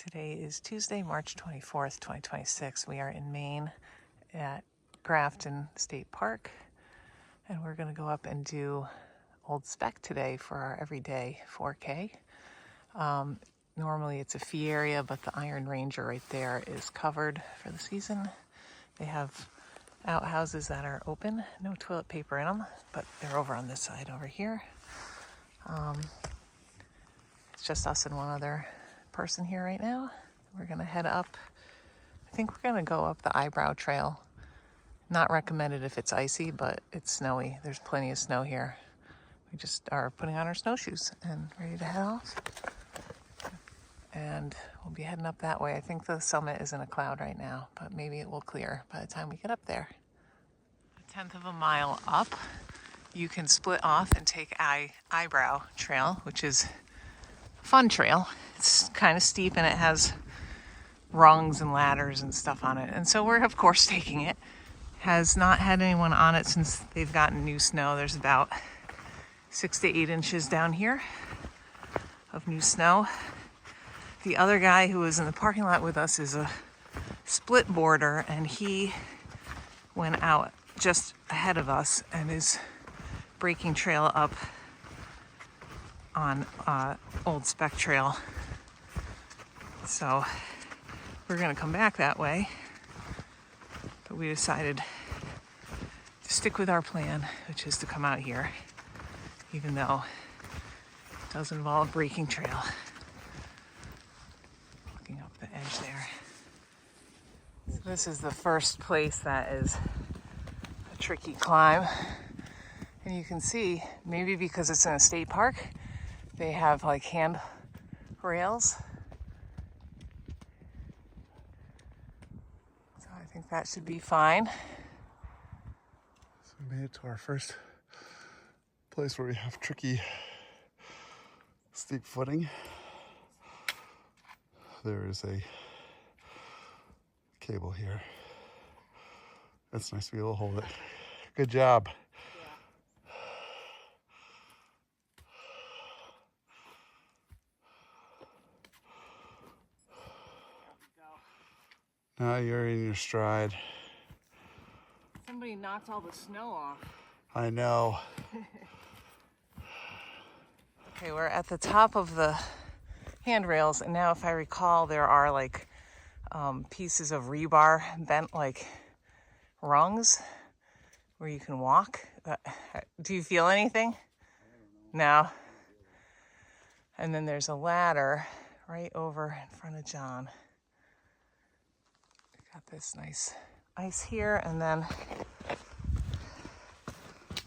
Today is Tuesday, March 24th, 2026. We are in Maine at Grafton State Park, and we're going to go up and do Old Speck today for our everyday 4K. Normally it's a fee area, but the Iron Ranger right there is covered for the season. They have outhouses that are open, no toilet paper in them, but they're over on this side over here. It's just us and one other person here right now. We're gonna head up. I think we're gonna go up the Eyebrow Trail. Not recommended if it's icy, but it's snowy. There's plenty of snow here. We just are putting on our snowshoes and ready to head off. And we'll be heading up that way. I think the summit is in a cloud right now, but maybe it will clear by the time we get up there. A tenth of a mile up, you can split off and take Eyebrow Trail, which is a fun trail. It's kind of steep and it has rungs and ladders and stuff on it. And so we're, of course, taking it. Has not had anyone on it since they've gotten new snow. There's about 6 to 8 inches down here of new snow. The other guy who was in the parking lot with us is a split boarder, and he went out just ahead of us and is breaking trail up on Old Speck Trail. So we're gonna come back that way, but we decided to stick with our plan, which is to come out here, even though it does involve breaking trail. Looking up the edge there. So this is the first place that is a tricky climb. And you can see, maybe because it's in a state park, they have like hand rails. So I think that should be fine. So we made it to our first place where we have tricky steep footing. There is a cable here. It's nice to be able to hold it. Good job. Now you're in your stride. Somebody knocked all the snow off. I know. Okay, we're at the top of the handrails, and now if I recall, there are like pieces of rebar bent like rungs where you can walk. Do you feel anything? No. And then there's a ladder right over in front of John. Got this nice ice here, and then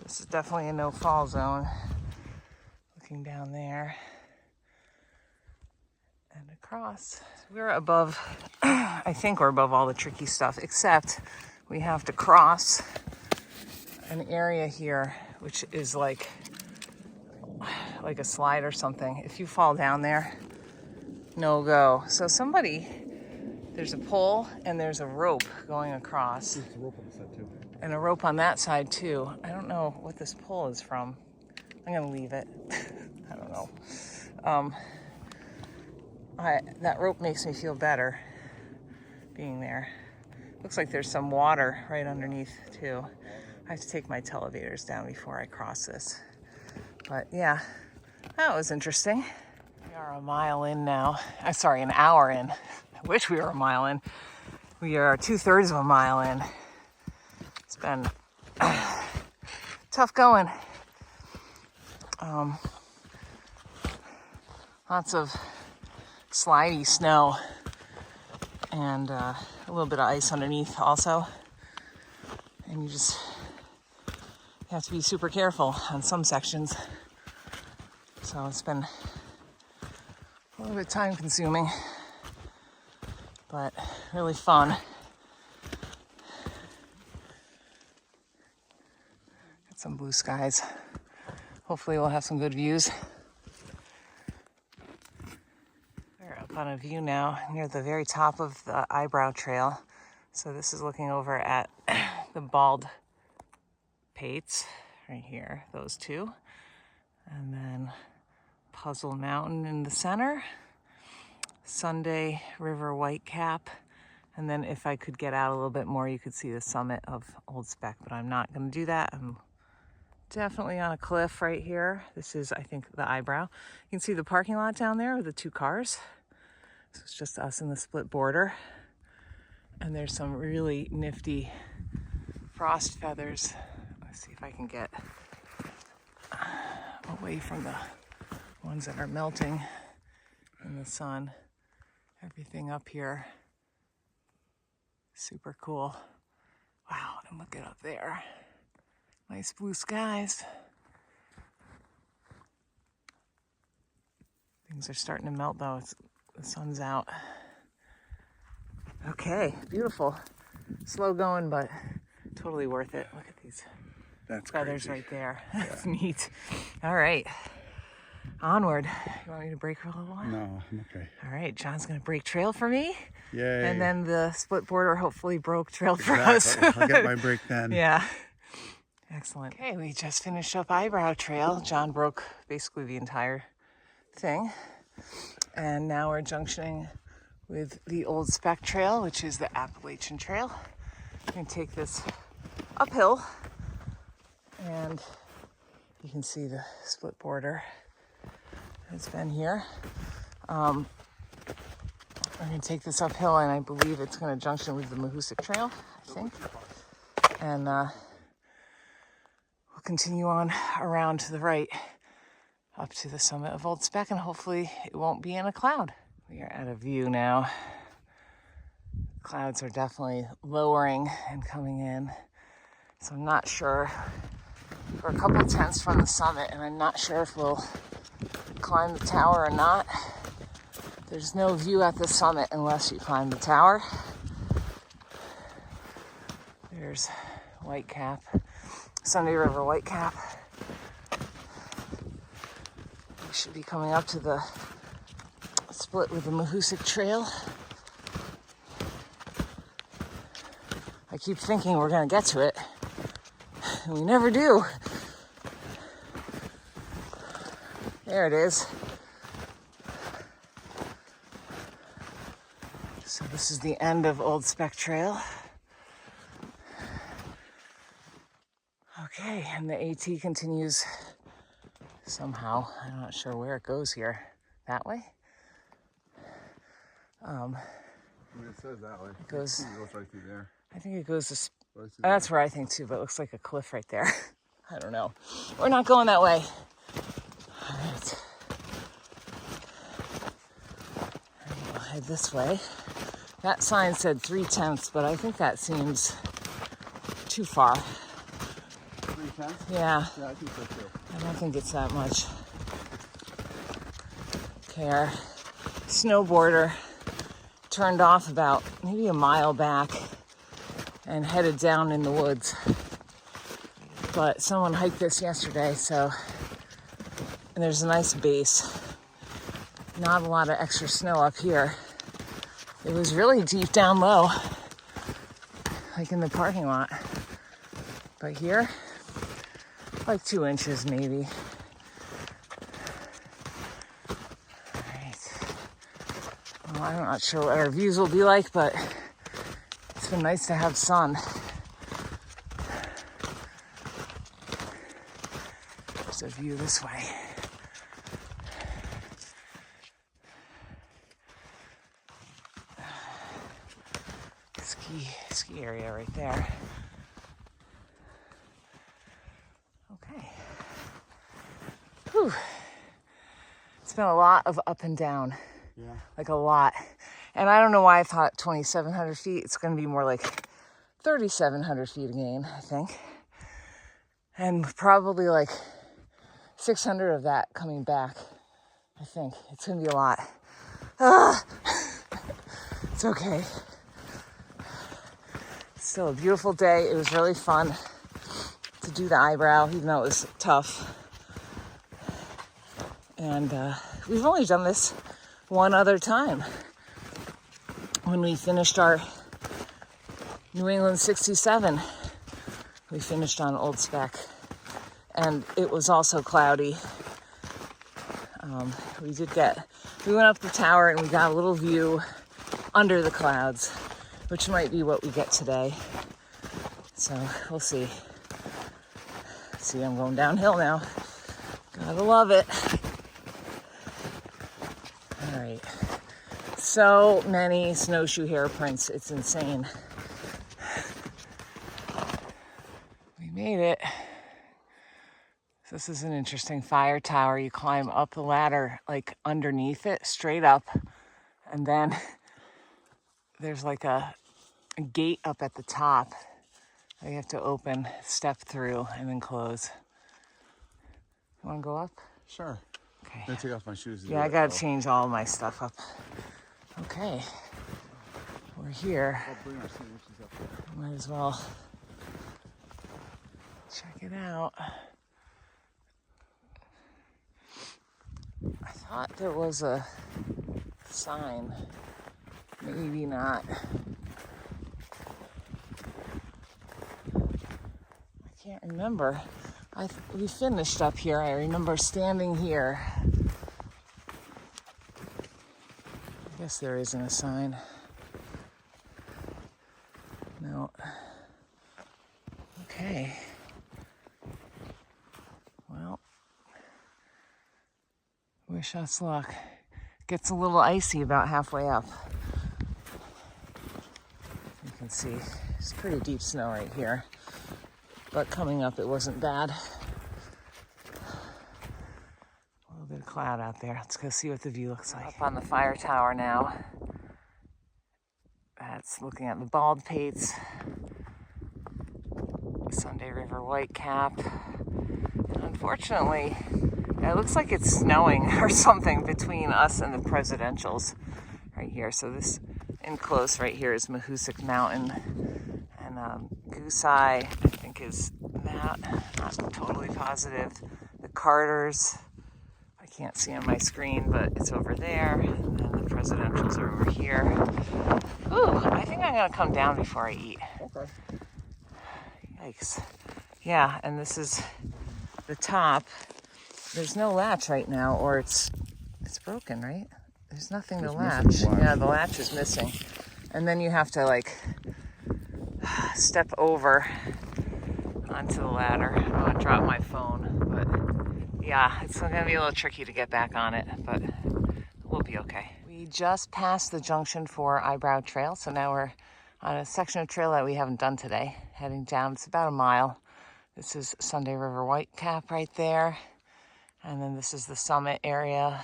this is definitely a no fall zone. Looking down there and across. So we're above, I think we're above all the tricky stuff, except we have to cross an area here which is like a slide or something. If you fall down there, no go. So there's a pole and there's a rope going across. There's a rope on the side too. And a rope on that side too. I don't know what this pole is from. I'm gonna leave it. I don't know. That rope makes me feel better being there. Looks like there's some water right underneath too. I have to take my televators down before I cross this. But yeah, that was interesting. We are a mile in now. Sorry, an hour in. I wish we were a mile in. We are 2/3 of a mile in. It's been tough going. Lots of slidey snow and a little bit of ice underneath also. And you have to be super careful on some sections. So it's been a little bit time consuming, but really fun. Got some blue skies. Hopefully we'll have some good views. We're up on a view now near the very top of the Eyebrow Trail. So this is looking over at the Bald Pates right here, those two. And then Puzzle Mountain in the center. Sunday River Whitecap. And then if I could get out a little bit more, you could see the summit of Old Speck, but I'm not gonna do that. I'm definitely on a cliff right here. This is, I think, the Eyebrow. You can see the parking lot down there with the 2 cars. So it's just us and the split border. And there's some really nifty frost feathers. Let's see if I can get away from the ones that are melting in the sun. Everything up here, super cool. Wow, and look at up there. Nice blue skies. Things are starting to melt though. The sun's out. Okay, beautiful. Slow going, but totally worth it. Look at these feathers right there. That's neat. All right, onward. You want me to break for a little while? No, I'm okay. All right, John's gonna break trail for me. Yay. And then the split border hopefully broke trail for us. I'll get my break then. Yeah. Excellent. Okay, we just finished up Eyebrow Trail. John broke basically the entire thing. And now we're junctioning with the Old Speck Trail, which is the Appalachian Trail. You can take this uphill and you can see the split border that's been here. We're going to take this uphill and I believe it's going to junction with the Mahoosic Trail, I think. And we'll continue on around to the right up to the summit of Old Speck, and hopefully it won't be in a cloud. We are at a view now. Clouds are definitely lowering and coming in. So I'm not sure. We're a couple tenths from the summit, and I'm not sure if we'll climb the tower or not. There's no view at the summit unless you climb the tower. There's Whitecap, Sunday River Whitecap. We should be coming up to the split with the Mahoosic Trail. I keep thinking we're gonna get to it, and we never do. There it is. So this is the end of Old Speck Trail. Okay, and the AT continues somehow. I'm not sure where it goes here. That way? It says that way. It goes right through there. I think it goes to... Right through that's where I think too, but it looks like a cliff right there. I don't know. We're not going that way. All right. We'll head this way. That sign said 3/10, but I think that seems too far. 3/10? Yeah. Yeah, I think so too. I don't think it's that much. Okay, our snowboarder turned off about maybe a mile back and headed down in the woods. But someone hiked this yesterday, so, and there's a nice base. Not a lot of extra snow up here. It was really deep down low, like in the parking lot. But here, like 2 inches maybe. All right. Well, I'm not sure what our views will be like, but it's been nice to have sun. There's a view this way. Ski area right there. Okay. Whew. It's been a lot of up and down. Yeah. Like a lot. And I don't know why I thought 2,700 feet. It's going to be more like 3,700 feet again, I think. And probably like 600 of that coming back, I think. It's going to be a lot. It's okay. It's still a beautiful day. It was really fun to do the Eyebrow, even though it was tough. And we've only done this one other time. When we finished our New England 67, we finished on Old Speck. And it was also cloudy. We did get We went up the tower and we got a little view under the clouds, which might be what we get today. So we'll see. See, I'm going downhill now. Gotta love it. All right. So many snowshoe hair prints. It's insane. We made it. This is an interesting fire tower. You climb up the ladder, like underneath it, straight up. And then there's like a gate up at the top that you have to open, step through, and then close. You want to go up? Sure. Okay. I'm gonna take off my shoes. Yeah, I gotta change all my stuff up. Okay. We're here. Might as well check it out. I thought there was a sign. Maybe not. I can't remember. We finished up here. I remember standing here. I guess there isn't a sign. No. Okay. Well, wish us luck. Gets a little icy about halfway up. You can see it's pretty deep snow right here. But coming up, it wasn't bad. A little bit of cloud out there. Let's go see what the view looks like. Up on the fire tower now. That's looking at the bald pates. Sunday River Whitecap. And unfortunately, it looks like it's snowing or something between us and the presidentials right here. So this in close right here is Mahoosic Mountain. And Goose Eye, I think, is that. Not totally positive. The Carters, I can't see on my screen, but it's over there. And then the presidentials are over here. Ooh, I think I'm gonna come down before I eat. Okay. Yikes. Yeah, and this is the top. There's no latch right now, or it's broken, right? There's nothing to latch. Yeah, the latch is missing. And then you have to like step over onto the ladder. I'm gonna drop my phone, but yeah, it's gonna be a little tricky to get back on it, but we'll be okay. We just passed the junction for Eyebrow Trail, so now we're on a section of trail that we haven't done today, heading down. It's about a mile. This is Sunday River Whitecap right there, and then this is the summit area.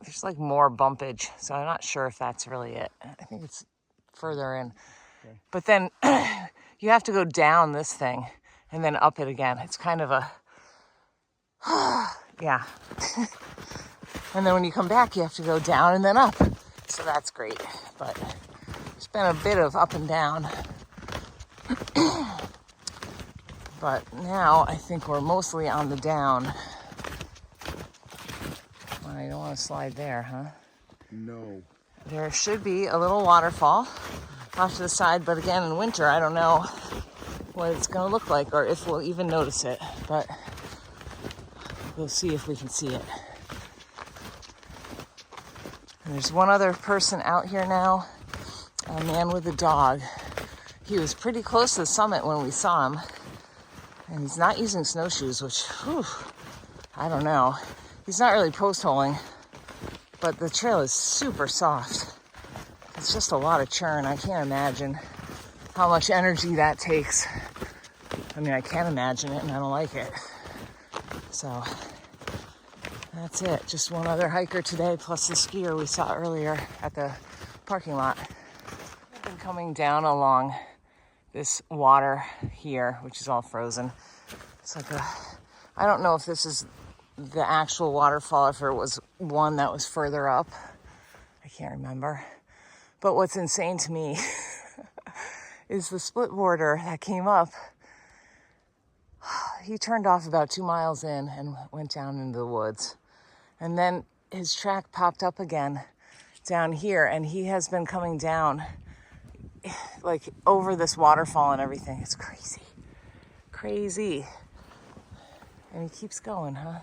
There's like more bumpage, so I'm not sure if that's really it. I think it's further in. Okay. But then you have to go down this thing and then up it again. It's kind of a, yeah. And then when you come back, you have to go down and then up. So that's great. But it's been a bit of up and down. But now I think we're mostly on the down. Well, you don't want to slide there, huh? No. There should be a little waterfall off to the side, but again, in winter, I don't know what it's going to look like or if we'll even notice it, but we'll see if we can see it. And there's one other person out here now, a man with a dog. He was pretty close to the summit when we saw him, and he's not using snowshoes, which, whew, I don't know. He's not really post-holing, but the trail is super soft. It's just a lot of churn. I can't imagine how much energy that takes. I mean, I can't imagine it, and I don't like it. So that's it. Just one other hiker today, plus the skier we saw earlier at the parking lot. I've been coming down along this water here, which is all frozen. It's like I don't know if this is the actual waterfall, if it was one that was further up. I can't remember. But what's insane to me is the split boarder that came up. He turned off about 2 miles in and went down into the woods. And then his track popped up again down here, and he has been coming down like over this waterfall and everything. It's crazy. Crazy. And he keeps going, huh?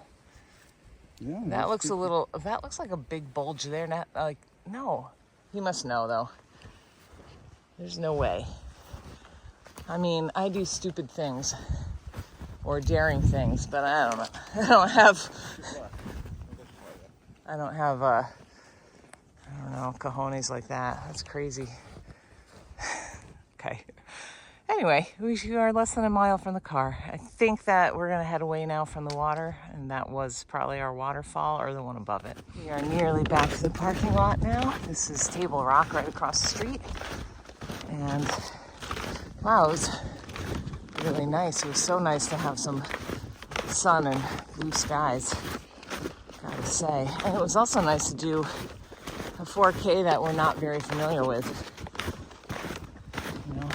Yeah. That looks a little, that looks like a big bulge there. Not like, no. He must know though. There's no way. I mean, I do stupid things or daring things, but I don't know. I don't have, I don't know, cojones like that. That's crazy. Okay. Anyway, we are less than a mile from the car. I think that we're gonna head away now from the water, and that was probably our waterfall or the one above it. We are nearly back to the parking lot now. This is Table Rock right across the street. And wow, it was really nice. It was so nice to have some sun and blue skies, gotta say. And it was also nice to do a 4K that we're not very familiar with. You know,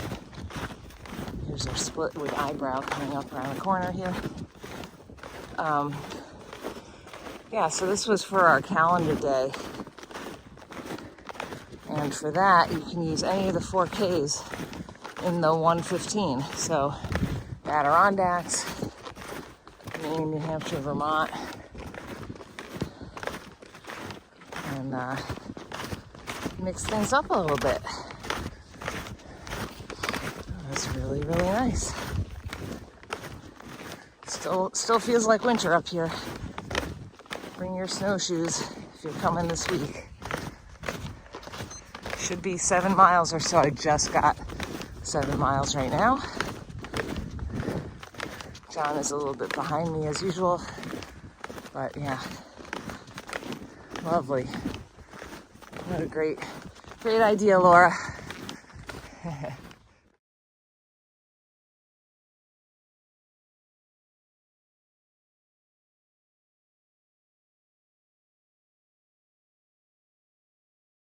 here's our split with Eyebrow coming up around the corner here. Yeah, so this was for our calendar day. And for that, you can use any of the 4Ks in the 115. So Adirondacks, Maine, New Hampshire, Vermont, and mix things up a little bit. That's really, really nice. Still feels like winter up here. Bring your snowshoes if you're coming this week. Should be 7 miles or so. I just got 7 miles right now. John is a little bit behind me as usual, but yeah, lovely. What a great idea, Laura.